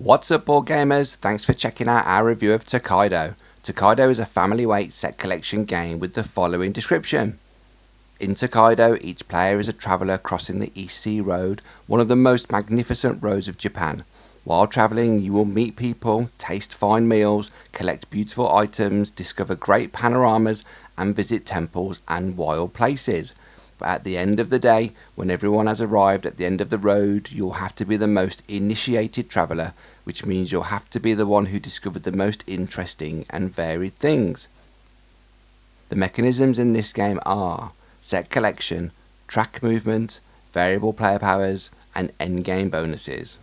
What's up, board gamers? Thanks for checking out our review of Tokaido. Tokaido is a family-weight set collection game with the following description. In Tokaido, each player is a traveller crossing the East Sea Road, one of the most magnificent roads of Japan. While travelling, you will meet people, taste fine meals, collect beautiful items, discover great panoramas, and visit temples and wild places. But at the end of the day, when everyone has arrived at the end of the road, you'll have to be the most initiated traveller, which means you'll have to be the one who discovered the most interesting and varied things. The mechanisms in this game are set collection, track movement, variable player powers, and endgame bonuses.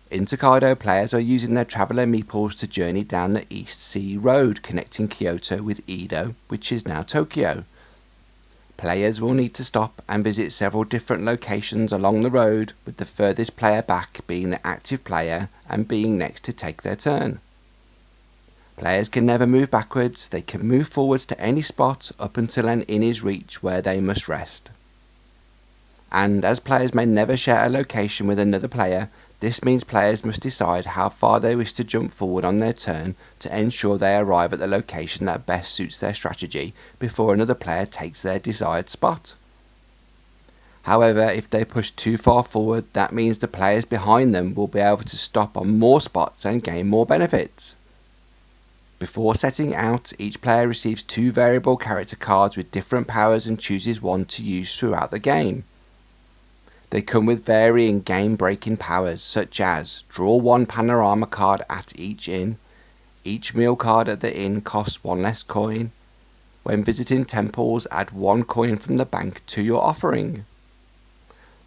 In Tokaido, players are using their traveller meeples to journey down the East Sea Road connecting Kyoto with Edo, which is now Tokyo. Players will need to stop and visit several different locations along the road, with the furthest player back being the active player and being next to take their turn. Players can never move backwards, they can move forwards to any spot up until an inn is reached where they must rest. And as players may never share a location with another player, this means players must decide how far they wish to jump forward on their turn to ensure they arrive at the location that best suits their strategy before another player takes their desired spot. However, if they push too far forward, that means the players behind them will be able to stop on more spots and gain more benefits. Before setting out, each player receives 2 variable character cards with different powers and chooses one to use throughout the game. They come with varying game-breaking powers, such as draw 1 panorama card at each inn, each meal card at the inn costs 1 less coin, when visiting temples add 1 coin from the bank to your offering.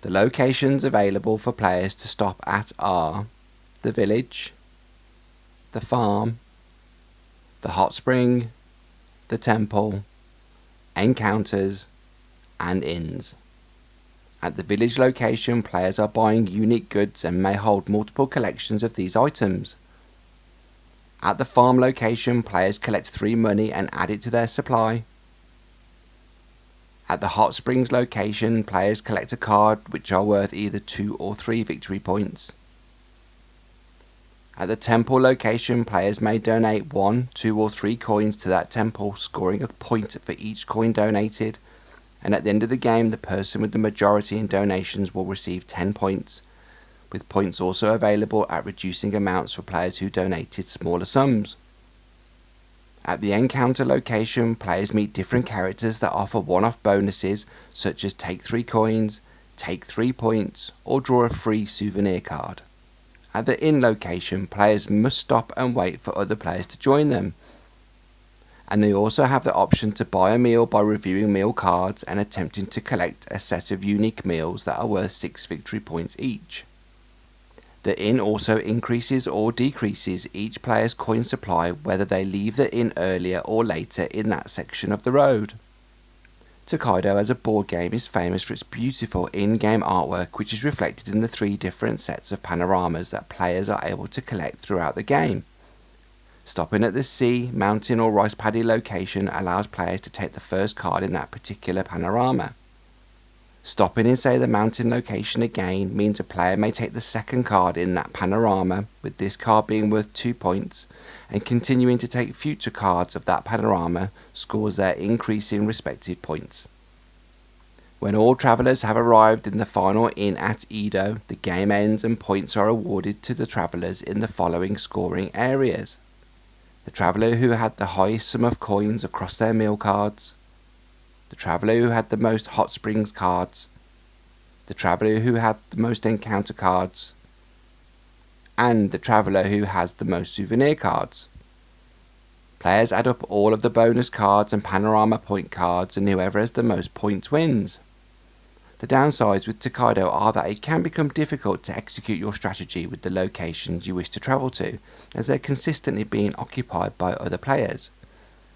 The locations available for players to stop at are the village, the farm, the hot spring, the temple, encounters, and inns. At the village location, players are buying unique goods and may hold multiple collections of these items. At the farm location, players collect 3 money and add it to their supply. At the hot springs location, players collect a card which are worth either 2 or 3 victory points. At the temple location, players may donate 1, 2 or 3 coins to that temple, scoring a point for each coin donated. And at the end of the game, the person with the majority in donations will receive 10 points, with points also available at reducing amounts for players who donated smaller sums. At the encounter location, players meet different characters that offer one-off bonuses such as take 3 coins, take 3 points, or draw a free souvenir card. At the inn location, players must stop and wait for other players to join them. And they also have the option to buy a meal by reviewing meal cards and attempting to collect a set of unique meals that are worth 6 victory points each. The inn also increases or decreases each player's coin supply whether they leave the inn earlier or later in that section of the road. Tokaido as a board game is famous for its beautiful in-game artwork, which is reflected in the 3 different sets of panoramas that players are able to collect throughout the game. Stopping at the sea, mountain or rice paddy location allows players to take the first card in that particular panorama. Stopping in, say, the mountain location again means a player may take the second card in that panorama, with this card being worth 2 points, and continuing to take future cards of that panorama scores their increasing respective points. When all travellers have arrived in the final inn at Edo, the game ends and points are awarded to the travellers in the following scoring areas. The traveller who had the highest sum of coins across their meal cards, the traveller who had the most hot springs cards, the traveller who had the most encounter cards, and the traveller who has the most souvenir cards. Players add up all of the bonus cards and panorama point cards, and whoever has the most points wins. The downsides with Tokaido are that it can become difficult to execute your strategy with the locations you wish to travel to, as they're consistently being occupied by other players.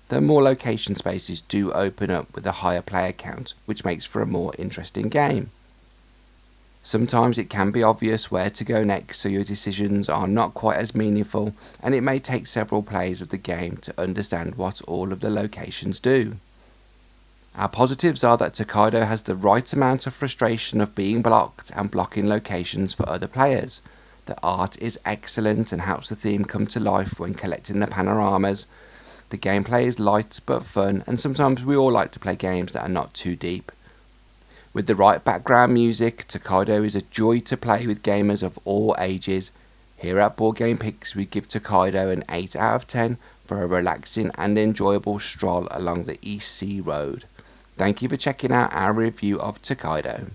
Though more location spaces do open up with a higher player count, which makes for a more interesting game. Sometimes it can be obvious where to go next, so your decisions are not quite as meaningful, and it may take several plays of the game to understand what all of the locations do. Our positives are that Tokaido has the right amount of frustration of being blocked and blocking locations for other players. The art is excellent and helps the theme come to life when collecting the panoramas. The gameplay is light but fun, and sometimes we all like to play games that are not too deep. With the right background music, Tokaido is a joy to play with gamers of all ages. Here at Board Game Pix, we give Tokaido an 8 out of 10 for a relaxing and enjoyable stroll along the East Sea Road. Thank you for checking out our review of Tokaido.